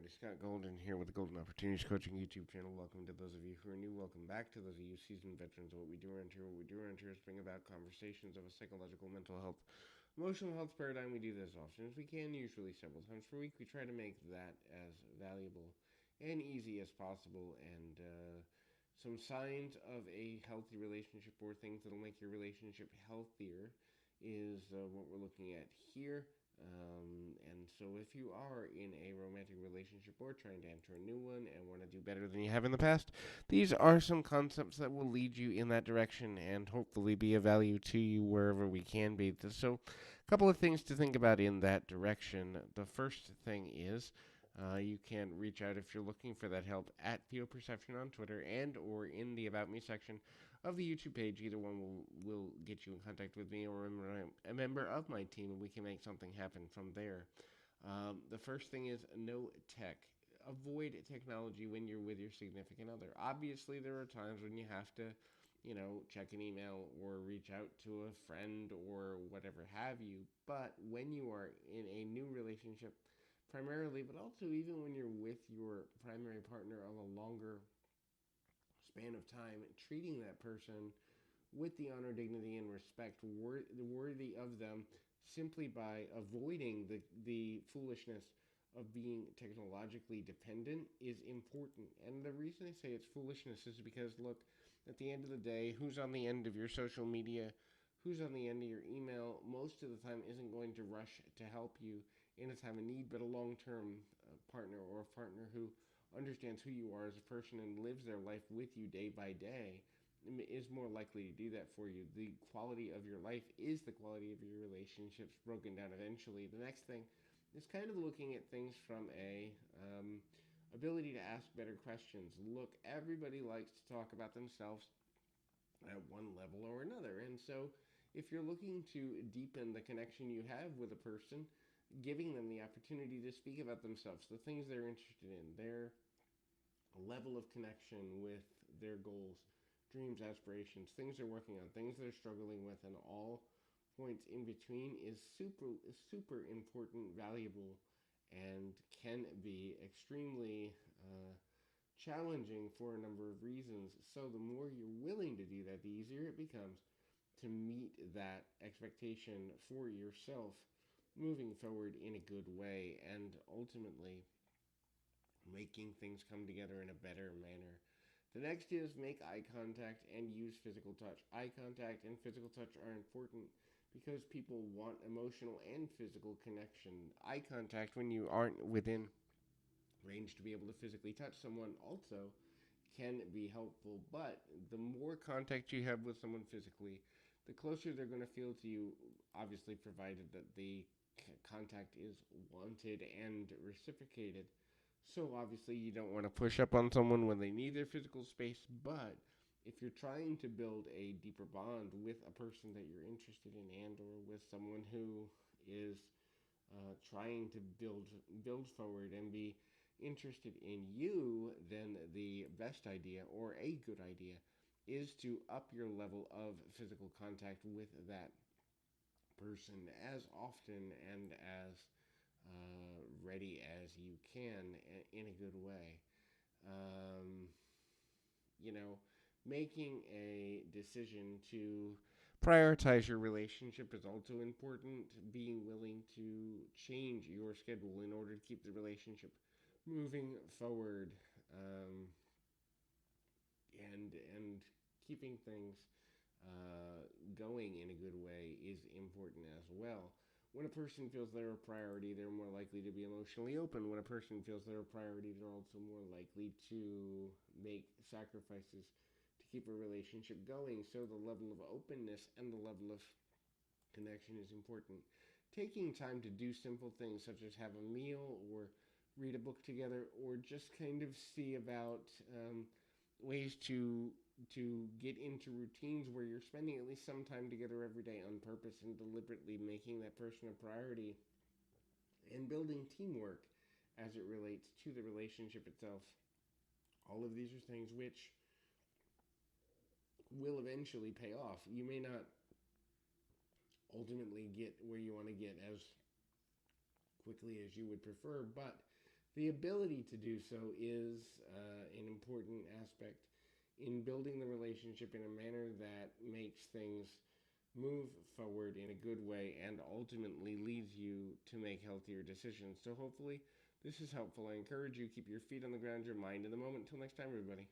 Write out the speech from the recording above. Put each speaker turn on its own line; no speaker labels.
everybody. Scott Golden here with the Golden Opportunities Coaching YouTube channel. Welcome to those of you who are new. Welcome back to those of you seasoned veterans of what we do around here. What we do around here is bring about conversations of a psychological, mental health, emotional health paradigm. We do this as often as we can, usually several times per week. We try to make that as valuable and easy as possible. And some signs of a healthy relationship or things that'll make your relationship healthier is what we're looking at here. And so, if you are in a romantic relationship or trying to enter a new one and want to do better than you have in the past, these are some concepts that will lead you in that direction and hopefully be of value to you wherever we can be. So, a couple of things to think about in that direction. The first thing is you can reach out if you're looking for that help at Theo Perception on Twitter and or in the About Me section of the YouTube page. Either one will get you in contact with me or a member of my team, and we can make something happen from there. The first thing is no tech. Avoid technology when you're with your significant other. Obviously, there are times when you have to, check an email or reach out to a friend or whatever have you. But when you are in a new relationship, primarily, but also even when you're with your primary partner of a longer span of time, treating that person with the honor, dignity, and respect worthy of them simply by avoiding the foolishness of being technologically dependent is important. And the reason I say it's foolishness is because, look, at the end of the day, who's on the end of your social media, who's on the end of your email, most of the time isn't going to rush to help you in a time of need, but a long-term partner or a partner who understands who you are as a person and lives their life with you day by day is more likely to do that for you. The quality of your life is the quality of your relationships broken down eventually. The next thing is kind of looking at things from a ability to ask better questions. Look, everybody likes to talk about themselves at one level or another. And so if you're looking to deepen the connection you have with a person, giving them the opportunity to speak about themselves, the things they're interested in, their level of connection with their goals, dreams, aspirations, things they're working on, things they're struggling with, and all points in between is super important, valuable, and can be extremely challenging for a number of reasons. So the more you're willing to do that, the easier it becomes to meet that expectation for yourself moving forward in a good way and ultimately making things come together in a better manner. The next is make eye contact and use physical touch. Eye contact and physical touch are important because people want emotional and physical connection. Eye contact, when you aren't within range to be able to physically touch someone, also can be helpful. But the more contact you have with someone physically, the closer they're going to feel to you, obviously, provided that the contact is wanted and reciprocated. So obviously you don't want to push up on someone when they need their physical space, but if you're trying to build a deeper bond with a person that you're interested in and or with someone who is trying to build forward and be interested in you, then the best idea or a good idea is to up your level of physical contact with that person as often and as ready as you can in a good way. Um, you know, Making a decision to prioritize your relationship is also important. Being willing to change your schedule in order to keep the relationship moving forward, and keeping things going in a good way is important as well. When a person feels they're a priority, they're more likely to be emotionally open. When a person feels they're a priority, they're also more likely to make sacrifices to keep a relationship going. So the level of openness and the level of connection is important. Taking time to do simple things such as have a meal or read a book together or just kind of see about ways to get into routines where you're spending at least some time together every day on purpose and deliberately making that person a priority and building teamwork as it relates to the relationship itself. All of these are things which will eventually pay off. You may not ultimately get where you want to get as quickly as you would prefer, but The ability to do so is an important aspect in building the relationship in a manner that makes things move forward in a good way and ultimately leads you to make healthier decisions. So hopefully this is helpful. I encourage you keep your feet on the ground, your mind in the moment. Until next time, everybody.